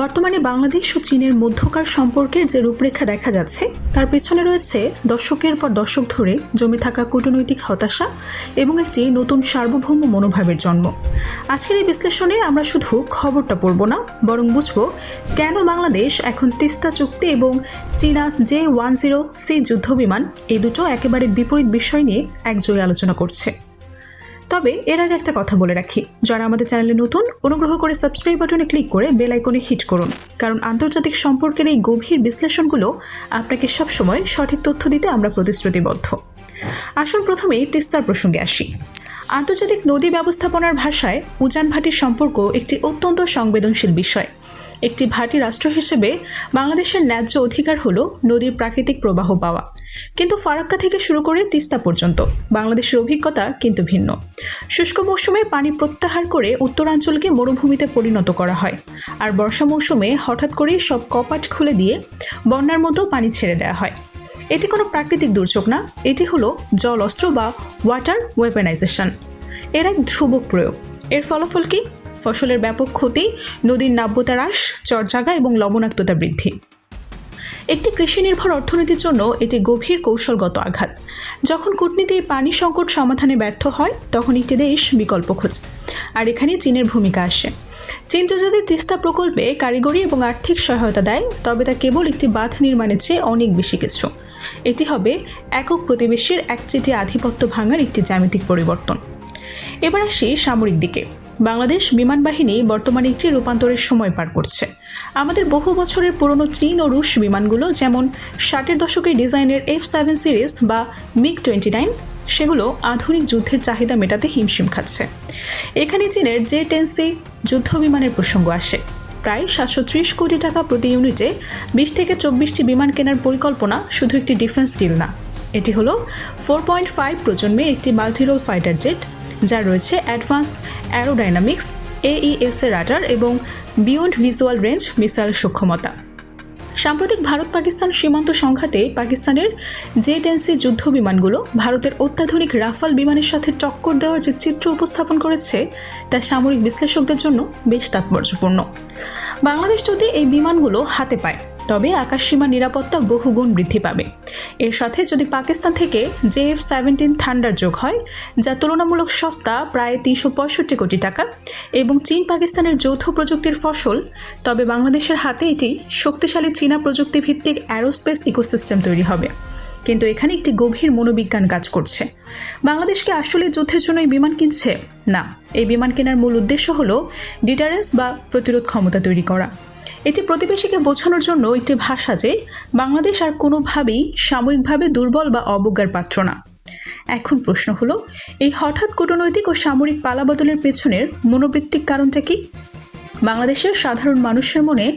বর্তমানে বাংলাদেশ ও চীনের মধ্যকার সম্পর্কের যে রূপরেখা দেখা যাচ্ছে তার পেছনে রয়েছে দশকের পর দশক ধরে জমে থাকা কূটনৈতিক হতাশা এবং একটি নতুন সার্বভৌম মনোভাবের জন্ম। আজকের এই বিশ্লেষণে আমরা শুধু খবরটা পড়ব না, বরং বুঝব কেন বাংলাদেশ এখন তিস্তা চুক্তি এবং চীনা J-10C যুদ্ধবিমান এই দুটো একেবারে বিপরীত বিষয় নিয়ে একযোগে আলোচনা করছে। তবে এর আগে একটা কথা বলে রাখি, যারা আমাদের চ্যানেলে নতুন, অনুগ্রহ করে সাবস্ক্রাইব বাটনে ক্লিক করে বেল আইকনে হিট করুন, কারণ আন্তর্জাতিক সম্পর্কের এই গভীর বিশ্লেষণগুলো আপনাকে সবসময় সঠিক তথ্য দিতে আমরা প্রতিশ্রুতিবদ্ধ। আসুন প্রথমেই তিস্তার প্রসঙ্গে আসি। আন্তর্জাতিক নদী ব্যবস্থাপনার ভাষায় উজান ভাটির সম্পর্ক একটি অত্যন্ত সংবেদনশীল বিষয়। একটি ভাটি রাষ্ট্র হিসেবে বাংলাদেশের ন্যায্য অধিকার হলো নদীর প্রাকৃতিক প্রবাহ পাওয়া, কিন্তু ফারাক্কা থেকে শুরু করে তিস্তা পর্যন্ত বাংলাদেশের অভিজ্ঞতা কিন্তু ভিন্ন। শুষ্ক মৌসুমে পানি প্রত্যাহার করে উত্তরাঞ্চলকে মরুভূমিতে পরিণত করা হয়, আর বর্ষা মৌসুমে হঠাৎ করে সব কপাট খুলে দিয়ে বন্যার মতো পানি ছেড়ে দেওয়া হয়। এটি কোনো প্রাকৃতিক দুর্যোগ না, এটি হলো জল অস্ত্র বা ওয়াটার ওয়েপেনাইজেশন। এর এক ধ্রুবক প্রয়োগ। এর ফলাফল কি? ফসলের ব্যাপক ক্ষতি, নদীর নাব্যতা হ্রাস, চরজাগা এবং লবণাক্ততা বৃদ্ধি। একটি কৃষি নির্ভর অর্থনীতির জন্য এটি গভীর কৌশলগত আঘাত। যখন কূটনীতি পানি সংকট সমাধানে ব্যর্থ হয়, তখন একটি দেশ বিকল্প খোঁজে, আর এখানে চীনের ভূমিকা আসে। চীন যদি তিস্তা প্রকল্পে কারিগরি এবং আর্থিক সহায়তা দেয়, তবে তা কেবল একটি বাঁধ নির্মাণের চেয়ে অনেক বেশি কিছু। এটি হবে একক প্রতিবেশীর একচেটিয়া আধিপত্য ভাঙার একটি জ্যামিতিক পরিবর্তন। এবার আসি সামরিক দিকে। বাংলাদেশ বিমান বাহিনী বর্তমানে একটি রূপান্তরের সময় পার করছে। আমাদের বহু বছরের পুরনো চীন ও রুশ বিমানগুলো, যেমন 60-এর দশকের ডিজাইনের F-7 সিরিজ বা MiG-29, সেগুলো আধুনিক যুদ্ধের চাহিদা মেটাতে হিমশিম খাচ্ছে। এখানে চীনের J-10C যুদ্ধ বিমানের প্রসঙ্গ আসে। প্রায় 730 কোটি টাকা প্রতি ইউনিটে 20 থেকে 24টি বিমান কেনার পরিকল্পনা শুধু একটি ডিফেন্স ডিল না, এটি হলো 4.5 প্রজন্মের একটি মাল্টিরোল ফাইটার জেট, যার রয়েছে অ্যাডভান্স অ্যারোডাইনামিক্স, AESA রাডার এবং বিয়ন্ড ভিজুয়াল রেঞ্জ মিসাইল সক্ষমতা। সাম্প্রতিক ভারত পাকিস্তান সীমান্ত সংঘাতে পাকিস্তানের J-10C যুদ্ধ বিমানগুলো ভারতের অত্যাধুনিক রাফাল বিমানের সাথে টক্কর দেওয়ার যে চিত্র উপস্থাপন করেছে, তা সামরিক বিশ্লেষকদের জন্য বেশ তাৎপর্যপূর্ণ। বাংলাদেশ যদি এই বিমানগুলো হাতে পায়, তবে আকাশসীমা নিরাপত্তা বহুগুণ বৃদ্ধি পাবে। এর সাথে যদি পাকিস্তান থেকে JF-17 থান্ডার যোগ হয়, যা তুলনামূলক সস্তা, প্রায় 365 কোটি টাকা, এবং চীন পাকিস্তানের যৌথ প্রযুক্তির ফসল, তবে বাংলাদেশের হাতে এটি শক্তিশালী চীনা প্রযুক্তি ভিত্তিক অ্যারোস্পেস ইকোসিস্টেম তৈরি হবে। কিন্তু এখানে একটি গভীর মনোবিজ্ঞান কাজ করছে। বাংলাদেশকে আসলে যুদ্ধের জন্য এই বিমান কিনছে না, এই বিমান কেনার মূল উদ্দেশ্য হলো ডিটারেন্স বা প্রতিরোধ ক্ষমতা তৈরি করা। এটি প্রতিবেশীকে বোঝানোর জন্য একটি ভাষা যে বাংলাদেশ আর কোনোভাবেই সাময়িকভাবে দুর্বল বা অবজ্ঞার পাত্র না। এখন প্রশ্ন হলো, এই হঠাৎ কূটনৈতিক ও সামরিক পালাবদলের পেছনের মনোবৃত্তিক কারণটা কি? বাংলাদেশের সাধারণ মানুষের মনে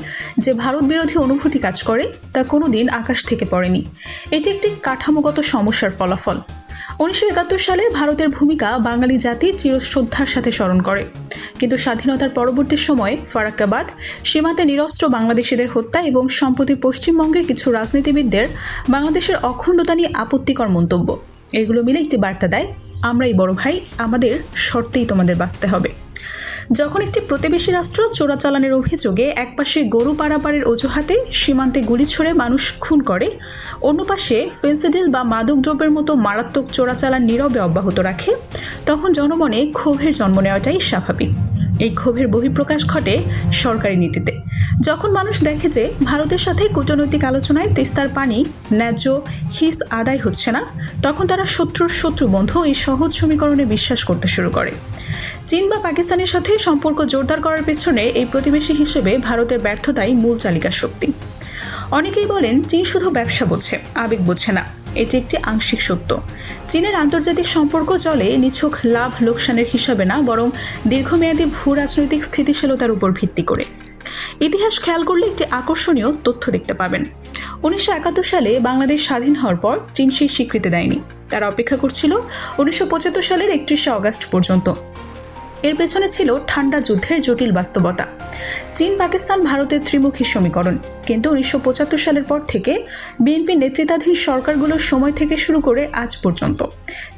যে ভারত বিরোধী অনুভূতি কাজ করে, তা কোনোদিন আকাশ থেকে পড়েনি। এটি একটি কাঠামোগত সমস্যার ফলাফল। 1971 সালে ভারতের ভূমিকা বাঙালি জাতি চিরশ্রদ্ধার সাথে স্মরণ করে, কিন্তু স্বাধীনতার পরবর্তী সময়ে ফারাক্কাবাদ, সীমান্তে নিরস্ত্র বাংলাদেশিদের হত্যা এবং সম্প্রতি পশ্চিমবঙ্গের কিছু রাজনীতিবিদদের বাংলাদেশের অখণ্ডতা নিয়ে আপত্তিকর মন্তব্য, এগুলো মিলে একটি বার্তা দেয়, আমরাই বড় ভাই, আমাদের শর্তেই তোমাদের বাঁচতে হবে। যখন একটি প্রতিবেশী রাষ্ট্র চোরাচালানের অভিযোগে একপাশে গরু পারাপারের অজুহাতে সীমান্তে গুলি ছুড়ে মানুষ খুন করে, অন্য পাশে ফেন্সিডিল বা মাদকদ্রব্যের মতো মারাত্মক চোরাচালান নীরবে অব্যাহত রাখে, তখন জনমনে ক্ষোভের জন্ম নেওয়াটাই স্বাভাবিক। এই ক্ষোভের বহিঃপ্রকাশ ঘটে সরকারি নীতিতে। যখন মানুষ দেখে যে ভারতের সাথে কূটনৈতিক আলোচনায় তিস্তার পানি ন্যায্য হিস আদায় হচ্ছে না, তখন তারা শত্রুর শত্রু বন্ধু এই সহজ সমীকরণে বিশ্বাস করতে শুরু করে। চীন বা পাকিস্তানের সাথে সম্পর্ক জোরদার করার পেছনে এই প্রতিবেশী হিসেবে ভারতের ব্যর্থতাই মূল চালিকা শক্তি। অনেকেই বলেন চীন শুধু ব্যবসা বোঝে, আবেগ বোঝে না। এটি একটি আংশিক সত্য। চীনের আন্তর্জাতিক সম্পর্ক চলে নিছক লাভ লোকসানের হিসাবে না, বরং দীর্ঘমেয়াদী ভূ রাজনৈতিক স্থিতিশীলতার উপর ভিত্তি করে। ইতিহাস খেয়াল করলে একটি আকর্ষণীয় তথ্য দেখতে পাবেন। 1971 সালে বাংলাদেশ স্বাধীন হওয়ার পর চীন সেই স্বীকৃতি দেয়নি। তারা অপেক্ষা করছিল 1975 সালের 31শে অগাস্ট পর্যন্ত। এর পেছনে ছিল ঠান্ডা যুদ্ধের জটিল বাস্তবতা। চীন পাকিস্তান ভারতের ত্রিমুখী সমীকরণ, কিন্তু 1975 সালের পর থেকে বিএনপি নেতৃত্বাধীন সরকারগুলোর সময় থেকে শুরু করে আজ পর্যন্ত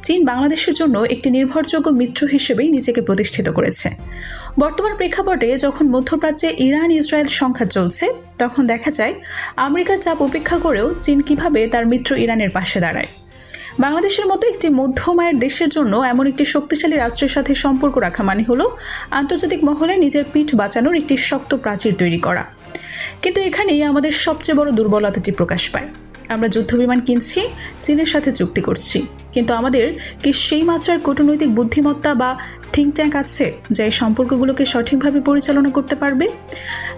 চীন বাংলাদেশের জন্য একটি নির্ভরযোগ্য মিত্র হিসেবেই নিজেকে প্রতিষ্ঠিত করেছে। বর্তমান প্রেক্ষাপটে যখন মধ্যপ্রাচ্যে ইরান ইসরায়েল সংঘাত চলছে, তখন দেখা যায় আমেরিকার চাপ উপেক্ষা করেও চীন কিভাবে তার মিত্র ইরানের পাশে দাঁড়ায়। বাংলাদেশের মতো একটি মধ্যমায়ের দেশের জন্য এমন একটি শক্তিশালী রাষ্ট্রের সাথে সম্পর্ক রাখা মানে হলো আন্তর্জাতিক মহলে নিজের পিঠ বাঁচানোর একটি শক্ত প্রাচীর তৈরি করা। কিন্তু এখানেই আমাদের সবচেয়ে বড় দুর্বলতাটি প্রকাশ পায়। আমরা যুদ্ধবিমান কিনছি, চীনের সাথে চুক্তি করছি, কিন্তু আমাদের কি সেই মাত্রার কূটনৈতিক বুদ্ধিমত্তা বা থিঙ্ক ট্যাঙ্ক আছে যা এই সম্পর্কগুলোকে সঠিকভাবে পরিচালনা করতে পারবে?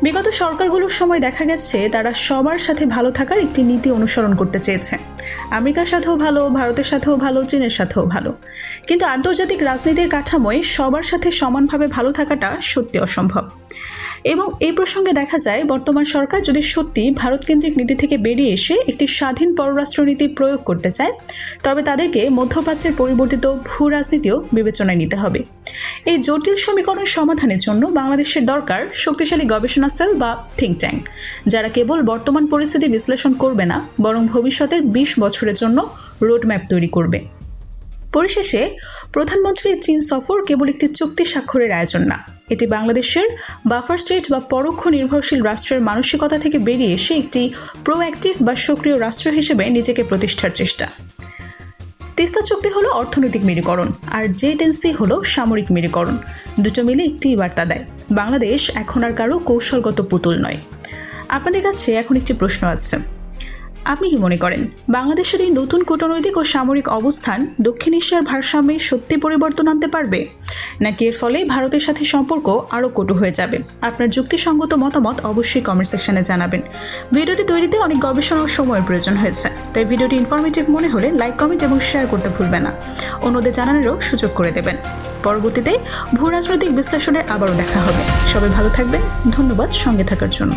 বিগত সরকারগুলোর সময় দেখা গেছে তারা সবার সাথে ভালো থাকার একটি নীতি অনুসরণ করতে চেয়েছে। আমেরিকার সাথেও ভালো, ভারতের সাথেও ভালো, চীনের সাথেও ভালো, কিন্তু আন্তর্জাতিক রাজনীতির কাঠামোয় সবার সাথে সমানভাবে ভালো থাকাটা সত্যি অসম্ভব। এবং এই প্রসঙ্গে দেখা যায় বর্তমান সরকার যদি সত্যি ভারতকেন্দ্রিক নীতি থেকে বেরিয়ে এসে একটি স্বাধীন পররাষ্ট্রনীতি প্রয়োগ করতে চায়, তবে তাদেরকে মধ্যপ্রাচ্যের পরিবর্তিত ভূ রাজনীতিও বিবেচনায় নিতে হবে। এই জটিল সমীকরণ সমাধানের জন্য বাংলাদেশের দরকার শক্তিশালী গবেষণা সেল বা থিঙ্ক ট্যাঙ্ক, যারা কেবল বর্তমান পরিস্থিতি বিশ্লেষণ করবে না, বরং ভবিষ্যতের 20 বছরের জন্য রোডম্যাপ তৈরি করবে। পরিশেষে প্রধানমন্ত্রীর চীন সফর কেবল একটি চুক্তি স্বাক্ষরের আয়োজন না, এটি বাংলাদেশের বাফার স্টেট বা পরোক্ষ নির্ভরশীল রাষ্ট্রের মানসিকতা থেকে বেরিয়ে এসে একটি প্রোঅ্যাক্টিভ বা সক্রিয় রাষ্ট্র হিসেবে নিজেকে প্রতিষ্ঠার চেষ্টা। তিস্তা চুক্তি হলো অর্থনৈতিক মেরুকরণ, আর জেড&সি হলো সামরিক মেরুকরণ। দুটো মিলে একটি বার্তা দেয়, বাংলাদেশ এখন আর কারো কৌশলগত পুতুল নয়। আপনাদের কাছে এখন একটি প্রশ্ন আছে, আপনি কি মনে করেন বাংলাদেশের এই নতুন কূটনৈতিক ও সামরিক অবস্থান দক্ষিণ এশিয়ার ভারসাম্যে সত্যি পরিবর্তন আনতে পারবে, নাকি এর ফলে ভারতের সাথে সম্পর্ক আরও কটু হয়ে যাবে? আপনার যুক্তিসঙ্গত মতামত অবশ্যই কমেন্ট সেকশনে জানাবেন। ভিডিওটি তৈরিতে অনেক গবেষণা ও সময়ের প্রয়োজন হয়েছে, তাই ভিডিওটি ইনফরমেটিভ মনে হলে লাইক, কমেন্ট এবং শেয়ার করতে ভুলবেন না। অন্যদের জানানোরও সুযোগ করে দেবেন। পরবর্তীতে ভূ রাজনৈতিক বিশ্লেষণে আবারও দেখা হবে। সবাই ভালো থাকবেন। ধন্যবাদ সঙ্গে থাকার জন্য।